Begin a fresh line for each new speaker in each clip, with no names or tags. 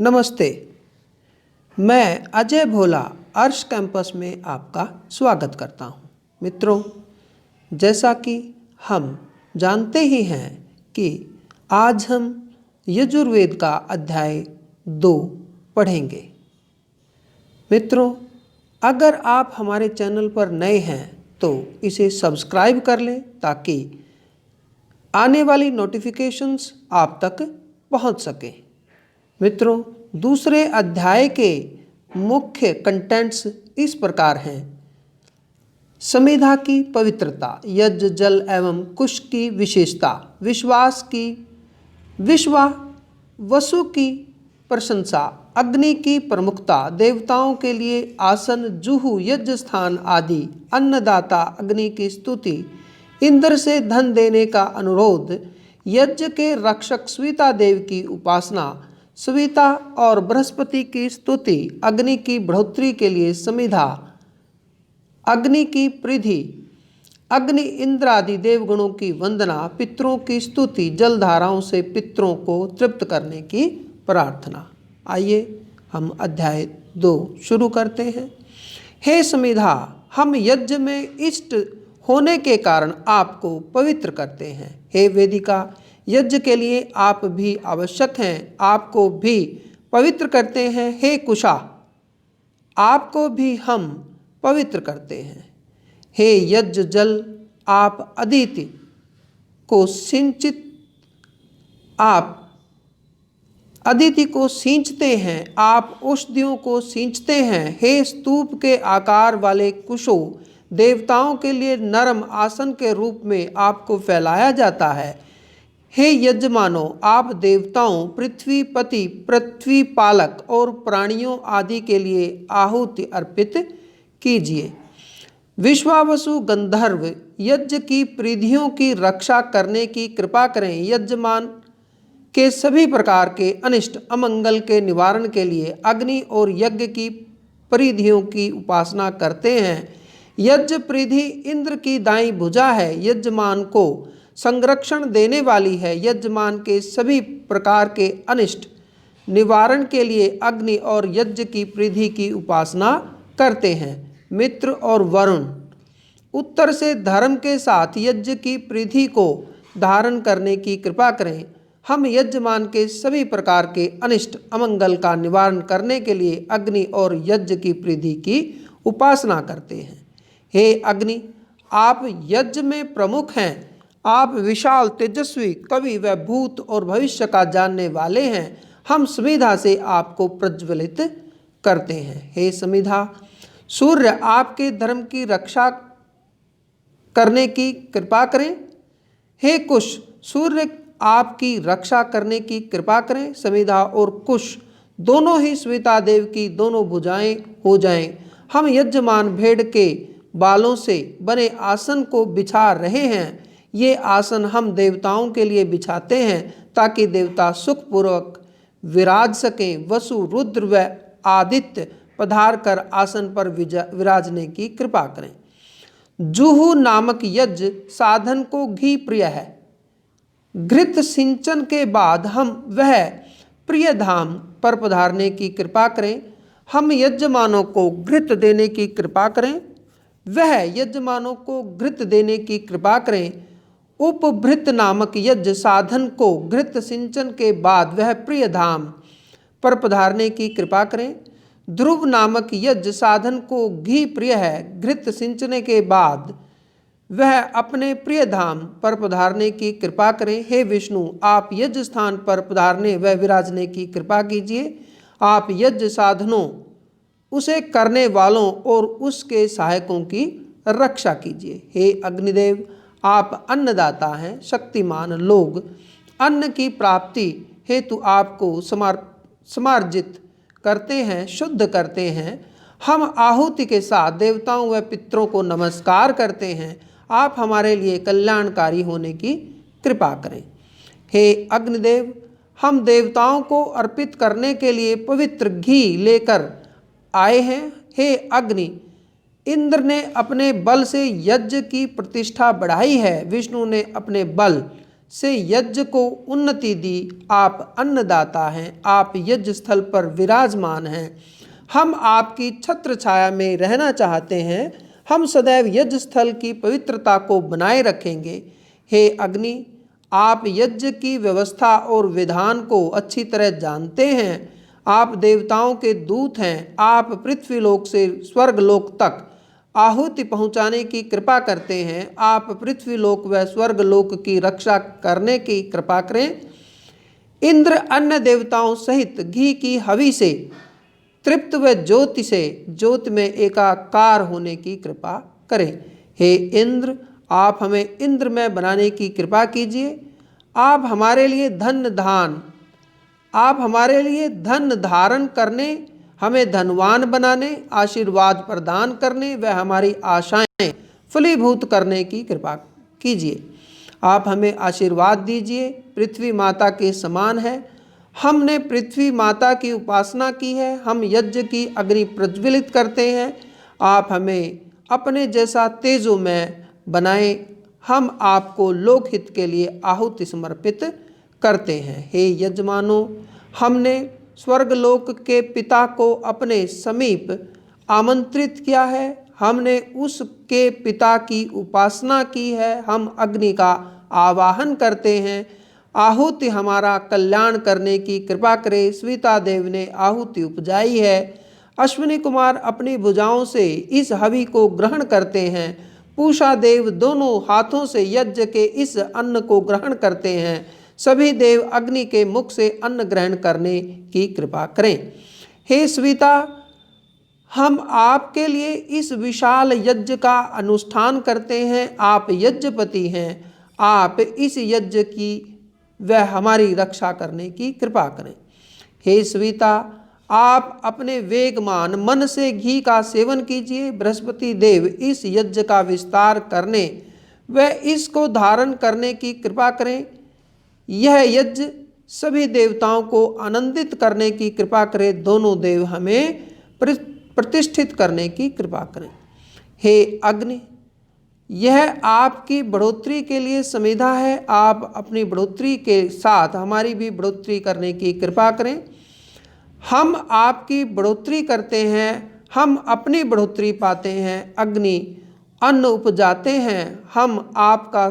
नमस्ते। मैं अजय भोला अर्श कैंपस में आपका स्वागत करता हूं। मित्रों, जैसा कि हम जानते ही हैं कि आज हम यजुर्वेद का अध्याय 2 पढ़ेंगे। मित्रों, अगर आप हमारे चैनल पर नए हैं तो इसे सब्सक्राइब कर लें ताकि आने वाली नोटिफिकेशंस आप तक पहुंच सकें। मित्रों, दूसरे अध्याय के मुख्य कंटेंट्स इस प्रकार हैं। समिधा की पवित्रता, यज्ञ जल एवं कुश की विशेषता, वसु की प्रशंसा, अग्नि की प्रमुखता, देवताओं के लिए आसन, जुहू, यज्ञ स्थान आदि, अन्नदाता अग्नि की स्तुति, इंद्र से धन देने का अनुरोध, यज्ञ के रक्षक सविता देव की उपासना, सविता और बृहस्पति की स्तुति, अग्नि की बढ़ोतरी के लिए समिधा, अग्नि की प्रीति, अग्नि इंद्र आदि देवगणों की वंदना, पितरों की स्तुति, जलधाराओं से पितरों को तृप्त करने की प्रार्थना। आइए हम अध्याय 2 शुरू करते हैं। हे समिधा, हम यज्ञ में इष्ट होने के कारण आपको पवित्र करते हैं। हे वेदिका, यज्ञ के लिए आप भी आवश्यक हैं, आपको भी पवित्र करते हैं। हे कुशा, आपको भी हम पवित्र करते हैं। हे यज्ञ जल, आप अदिति को सींचते हैं, आप औषधियों को सींचते हैं। हे स्तूप के आकार वाले कुशो, देवताओं के लिए नरम आसन के रूप में आपको फैलाया जाता है। हे यजमानो, आप देवताओं, पृथ्वीपति, पृथ्वी पालक और प्राणियों आदि के लिए आहुति अर्पित कीजिए। विश्वावसु गंधर्व, यज्ञ की परिधियों की रक्षा करने की कृपा करें। यजमान के सभी प्रकार के अनिष्ट अमंगल के निवारण के लिए अग्नि और यज्ञ की परिधियों की उपासना करते हैं। यज्ञ परिधि इंद्र की दाईं भुजा है, यजमान को संरक्षण देने वाली है। यजमान के सभी प्रकार के अनिष्ट निवारण के लिए अग्नि और यज्ञ की परिधि की उपासना करते हैं। मित्र और वरुण, उत्तर से धर्म के साथ यज्ञ की परिधि को धारण करने की कृपा करें। हम यजमान के सभी प्रकार के अनिष्ट अमंगल का निवारण करने के लिए अग्नि और यज्ञ की परिधि की उपासना करते हैं। हे अग्नि, आप यज्ञ में प्रमुख हैं, आप विशाल, तेजस्वी, कवि व भूत और भविष्य का जानने वाले हैं। हम समिधा से आपको प्रज्वलित करते हैं। हे समिधा, सूर्य, आपके धर्म की रक्षा करने की कृपा करें। हे कुश, सूर्य आपकी रक्षा करने की कृपा करें। समिधा और कुश दोनों ही सविता देव की दोनों भुजाएं हो जाएं। हम यजमान भेड़ के बालों से बने आसन को बिछा रहे हैं। ये आसन हम देवताओं के लिए बिछाते हैं ताकि देवता सुखपूर्वक विराज सकें। वसु, रुद्र व आदित्य पधार कर आसन पर विराजने की कृपा करें। जुहू नामक यज्ञ साधन को घी प्रिय है। घृत सिंचन के बाद हम वह प्रिय धाम पर पधारने की कृपा करें। हम यजमानों को घृत देने की कृपा करें। वह यजमानों को घृत देने की कृपा करें। उपभृत नामक यज्ञ साधन को घृत सिंचन के बाद वह प्रिय धाम पर पधारने की कृपा करें। ध्रुव नामक यज्ञ साधन को घी प्रिय है। घृत सिंचने के बाद वह अपने प्रिय धाम पर पधारने की कृपा करें। हे विष्णु, आप यज्ञ स्थान पर पधारने व विराजने की कृपा कीजिए। आप यज्ञ साधनों, उसे करने वालों और उसके सहायकों की रक्षा कीजिए। हे अग्निदेव, आप अन्नदाता हैं। शक्तिमान लोग अन्न की प्राप्ति हेतु आपको समार्जित करते हैं, शुद्ध करते हैं। हम आहुति के साथ देवताओं व पितरों को नमस्कार करते हैं। आप हमारे लिए कल्याणकारी होने की कृपा करें। हे अग्निदेव, हम देवताओं को अर्पित करने के लिए पवित्र घी लेकर आए हैं। हे अग्नि, इंद्र ने अपने बल से यज्ञ की प्रतिष्ठा बढ़ाई है। विष्णु ने अपने बल से यज्ञ को उन्नति दी। आप अन्नदाता हैं, आप यज्ञ स्थल पर विराजमान हैं। हम आपकी छत्र छाया में रहना चाहते हैं। हम सदैव यज्ञ स्थल की पवित्रता को बनाए रखेंगे। हे अग्नि, आप यज्ञ की व्यवस्था और विधान को अच्छी तरह जानते हैं। आप देवताओं के दूत हैं। आप पृथ्वीलोक से स्वर्गलोक तक आहुति पहुंचाने की कृपा करते हैं। आप पृथ्वीलोक व स्वर्गलोक की रक्षा करने की कृपा करें। इंद्र अन्य देवताओं सहित घी की हवि से तृप्त व ज्योति से ज्योति में एकाकार होने की कृपा करें। हे इंद्र, आप हमें इंद्रमय बनाने की कृपा कीजिए। आप हमारे लिए धन धारण करने, हमें धनवान बनाने, आशीर्वाद प्रदान करने व हमारी आशाएं फलीभूत करने की कृपा कीजिए। आप हमें आशीर्वाद दीजिए। पृथ्वी माता के समान है। हमने पृथ्वी माता की उपासना की है। हम यज्ञ की अग्नि प्रज्वलित करते हैं। आप हमें अपने जैसा तेजोमय बनाएं। हम आपको लोकहित के लिए आहुति समर्पित करते हैं। हे यजमानों, हमने स्वर्गलोक के पिता को अपने समीप आमंत्रित किया है। हमने उसके पिता की उपासना की है। हम अग्नि का आवाहन करते हैं। आहुति हमारा कल्याण करने की कृपा करे। स्विता देव ने आहुति उपजाई है। अश्विनी कुमार अपनी भुजाओं से इस हवि को ग्रहण करते हैं। पूषा देव दोनों हाथों से यज्ञ के इस अन्न को ग्रहण करते हैं। सभी देव अग्नि के मुख से अन्न ग्रहण करने की कृपा करें। हे स्विता, हम आपके लिए इस विशाल यज्ञ का अनुष्ठान करते हैं। आप यज्ञपति हैं। आप इस यज्ञ की व हमारी रक्षा करने की कृपा करें। हे स्विता, आप अपने वेगमान मन से घी का सेवन कीजिए। बृहस्पति देव इस यज्ञ का विस्तार करने व इसको धारण करने की कृपा करें। यह यज्ञ सभी देवताओं को आनंदित करने की कृपा करें। दोनों देव हमें प्रतिष्ठित करने की कृपा करें। हे अग्नि, यह आपकी बढ़ोतरी के लिए संविधा है। आप अपनी बढ़ोतरी के साथ हमारी भी बढ़ोतरी करने की कृपा करें। हम आपकी बढ़ोतरी करते हैं, हम अपनी बढ़ोतरी पाते हैं। अग्नि अन्न उपजाते हैं, हम आपका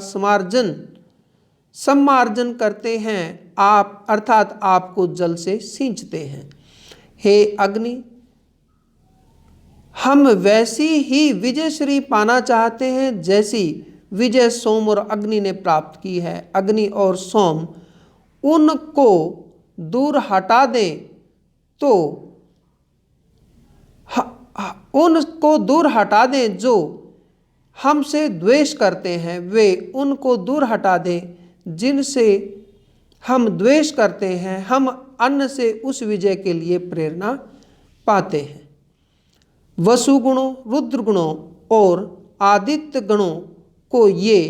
सम्मार्जन करते हैं। आप अर्थात आपको जल से सींचते हैं। हे अग्नि, हम वैसी ही विजय श्री पाना चाहते हैं जैसी विजय सोम और अग्नि ने प्राप्त की है। अग्नि और सोम उनको दूर हटा दें तो उनको दूर हटा दें जो हमसे द्वेष करते हैं। वे उनको दूर हटा दें जिनसे हम द्वेष करते हैं। हम अन्न से उस विजय के लिए प्रेरणा पाते हैं। वसु गुणों, रुद्र गुणों और आदित्य गणों को ये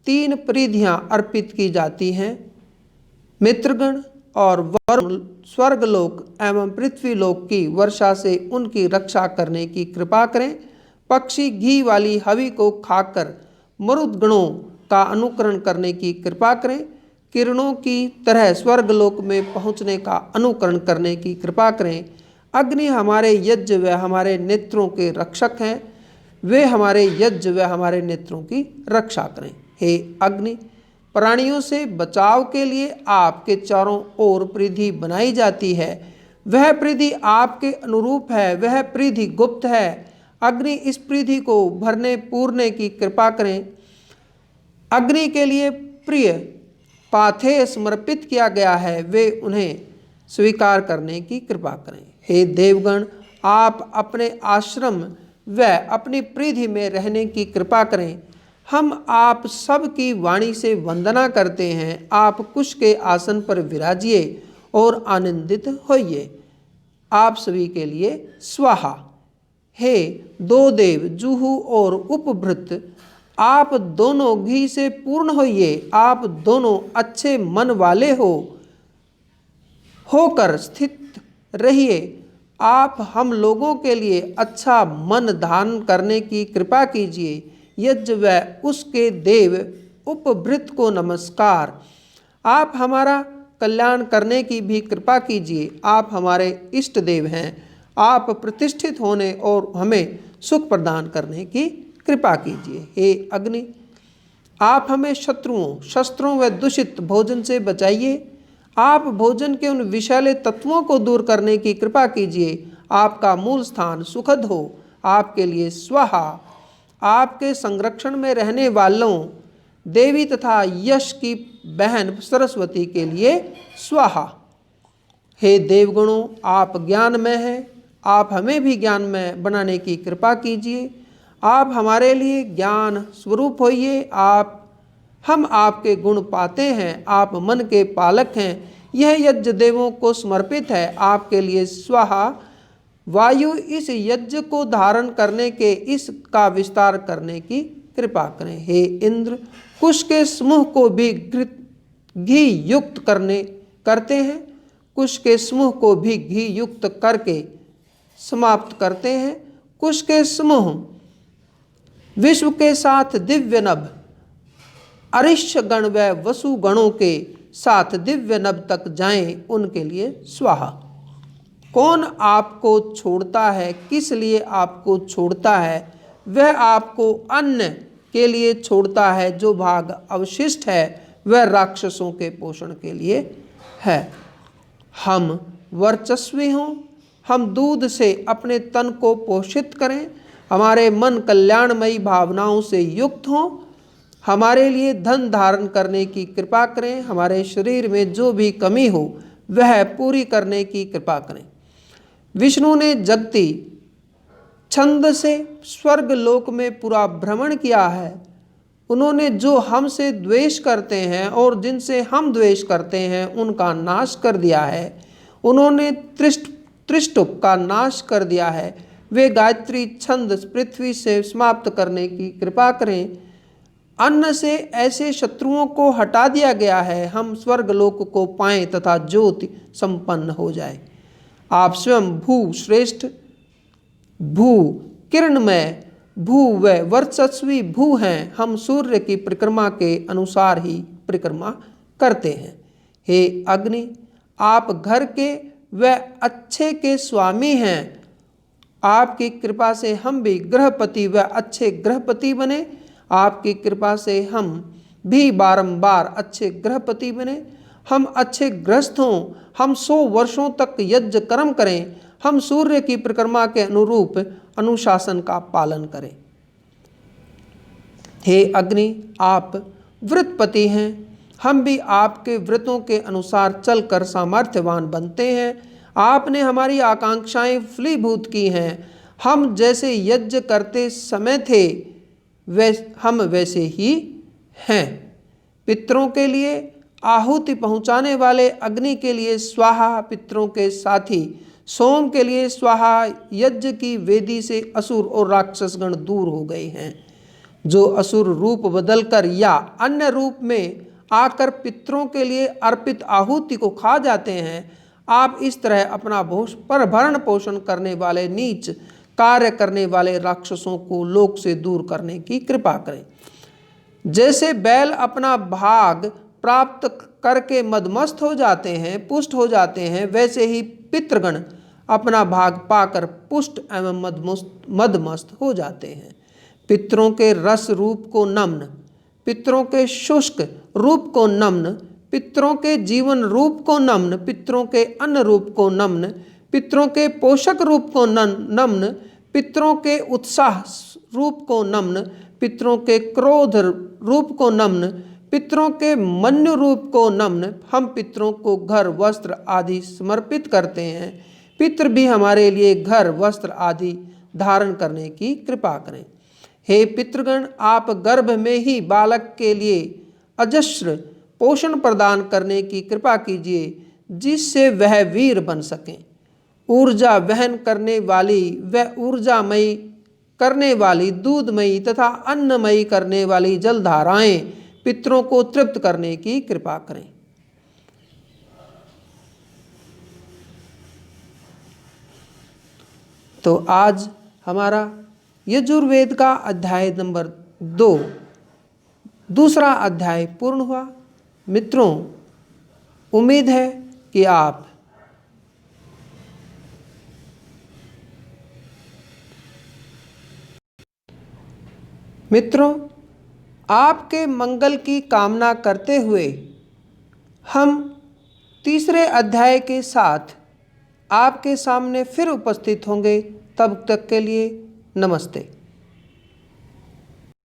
3 परिधियां अर्पित की जाती हैं। मित्रगण और वरुण स्वर्गलोक एवं पृथ्वीलोक की वर्षा से उनकी रक्षा करने की कृपा करें। पक्षी घी वाली हवि को खाकर मरुद गणों का अनुकरण करने की कृपा करें। किरणों की तरह स्वर्गलोक में पहुँचने का अनुकरण करने की कृपा करें। अग्नि हमारे यज्ञ व हमारे नेत्रों के रक्षक हैं। वे हमारे यज्ञ व हमारे नेत्रों की रक्षा करें। हे अग्नि, प्राणियों से बचाव के लिए आपके चारों ओर परिधि बनाई जाती है। वह परिधि आपके अनुरूप है। वह परिधि गुप्त है। अग्नि इस परिधि को भरने पूरने की कृपा करें। अग्नि के लिए प्रिय पाथेय समर्पित किया गया है। वे उन्हें स्वीकार करने की कृपा करें। हे देवगण, आप अपने आश्रम व अपनी परिधि में रहने की कृपा करें। हम आप सब की वाणी से वंदना करते हैं। आप कुश के आसन पर विराजिए और आनंदित होइए। आप सभी के लिए स्वाहा। हे 2 देव जुहू और उपभृत, आप दोनों घी से पूर्ण होइए। आप दोनों अच्छे मन वाले होकर स्थित रहिए। आप हम लोगों के लिए अच्छा मन धारण करने की कृपा कीजिए। यज्ञ व उसके देव उपभृत को नमस्कार। आप हमारा कल्याण करने की भी कृपा कीजिए। आप हमारे इष्ट देव हैं। आप प्रतिष्ठित होने और हमें सुख प्रदान करने की कृपा कीजिए। हे अग्नि, आप हमें शत्रुओं, शस्त्रों व दूषित भोजन से बचाइए। आप भोजन के उन विषैले तत्वों को दूर करने की कृपा कीजिए। आपका मूल स्थान सुखद हो। आपके लिए स्वाहा। आपके संरक्षण में रहने वालों देवी तथा यश की बहन सरस्वती के लिए स्वाहा। हे देवगणों, आप ज्ञानमय हैं। आप हमें भी ज्ञानमय बनाने की कृपा कीजिए। आप हमारे लिए ज्ञान स्वरूप होइए। हम आपके गुण पाते हैं। आप मन के पालक हैं। यह यज्ञ देवों को समर्पित है। आपके लिए स्वाहा। वायु, इस यज्ञ को धारण करने के इसका विस्तार करने की कृपा करें। हे इंद्र, कुश के समूह को भी घी युक्त करते हैं। कुश के समूह को भी घी युक्त करके समाप्त करते हैं। कुश के समूह विश्व के साथ दिव्य नभ, अरिष्य गण व वसु गणों के साथ दिव्य नभ तक जाएं, उनके लिए स्वाहा। कौन आपको छोड़ता है, किस लिए आपको छोड़ता है? वह आपको अन्न के लिए छोड़ता है। जो भाग अवशिष्ट है वह राक्षसों के पोषण के लिए है। हम वर्चस्वी हों, हम दूध से अपने तन को पोषित करें। हमारे मन कल्याणमयी भावनाओं से युक्त हों। हमारे लिए धन धारण करने की कृपा करें। हमारे शरीर में जो भी कमी हो वह पूरी करने की कृपा करें। विष्णु ने जगती छंद से स्वर्ग लोक में पूरा भ्रमण किया है। उन्होंने जो हमसे द्वेष करते हैं और जिनसे हम द्वेष करते हैं उनका नाश कर दिया है। उन्होंने त्रिष्ट का नाश कर दिया है। वे गायत्री छंद पृथ्वी से समाप्त करने की कृपा करें। अन्न से ऐसे शत्रुओं को हटा दिया गया है। हम स्वर्गलोक को पाएं तथा ज्योति संपन्न हो जाए। आप स्वयं भू श्रेष्ठ, भू किरणमय, भू व वर्चस्वी भू हैं। हम सूर्य की परिक्रमा के अनुसार ही परिक्रमा करते हैं। हे अग्नि, आप घर के व अच्छे के स्वामी हैं। आपकी कृपा से हम भी गृहपति व अच्छे गृहपति बने। आपकी कृपा से हम भी बारंबार अच्छे गृहपति बने। हम अच्छे गृहस्थ हों। हम 100 वर्षों तक यज्ञ कर्म करें। हम सूर्य की परिक्रमा के अनुरूप अनुशासन का पालन करें। हे अग्नि, आप व्रतपति हैं। हम भी आपके व्रतों के अनुसार चलकर सामर्थ्यवान बनते हैं। आपने हमारी आकांक्षाएं फलीभूत की हैं। हम जैसे यज्ञ करते समय थे हम वैसे ही हैं। पितरों के लिए आहुति पहुँचाने वाले अग्नि के लिए स्वाहा। पितरों के साथी सोम के लिए स्वाहा। यज्ञ की वेदी से असुर और राक्षसगण दूर हो गए हैं। जो असुर रूप बदलकर या अन्य रूप में आकर पितरों के लिए अर्पित आहुति को खा जाते हैं, आप इस तरह अपना भरण पोषण करने वाले नीच कार्य करने वाले राक्षसों को लोक से दूर करने की कृपा करें। जैसे बैल अपना भाग प्राप्त करके मदमस्त हो जाते हैं, पुष्ट हो जाते हैं, वैसे ही पितृगण अपना भाग पाकर पुष्ट एवं मदमस्त हो जाते हैं। पितरों के रस रूप को नम्न, पितरों के शुष्क रूप को नम्न, पितरों के जीवन रूप को नम्न, पितरों के अन्न रूप को नम्न, पितरों के पोषक रूप को नम्न, पितरों के उत्साह रूप को नम्न, पितरों के क्रोध रूप को नम्न, पितरों के मन्यु रूप को नम्न। हम पितरों को घर वस्त्र आदि समर्पित करते हैं। पितृ भी हमारे लिए घर वस्त्र आदि धारण करने की कृपा करें। हे पितृगण, आप गर्भ में ही बालक के लिए अजस्र पोषण प्रदान करने की कृपा कीजिए, जिससे वह वीर बन सकें। ऊर्जा वहन करने वाली व ऊर्जामयी करने वाली, दूधमयी तथा अन्नमयी करने वाली जलधाराएं पितरों को तृप्त करने की कृपा करें। तो आज हमारा यजुर्वेद का अध्याय नंबर 2 दूसरा अध्याय पूर्ण हुआ। मित्रों, उम्मीद है कि आप आपके मंगल की कामना करते हुए हम तीसरे अध्याय के साथ आपके सामने फिर उपस्थित होंगे। तब तक के लिए नमस्ते।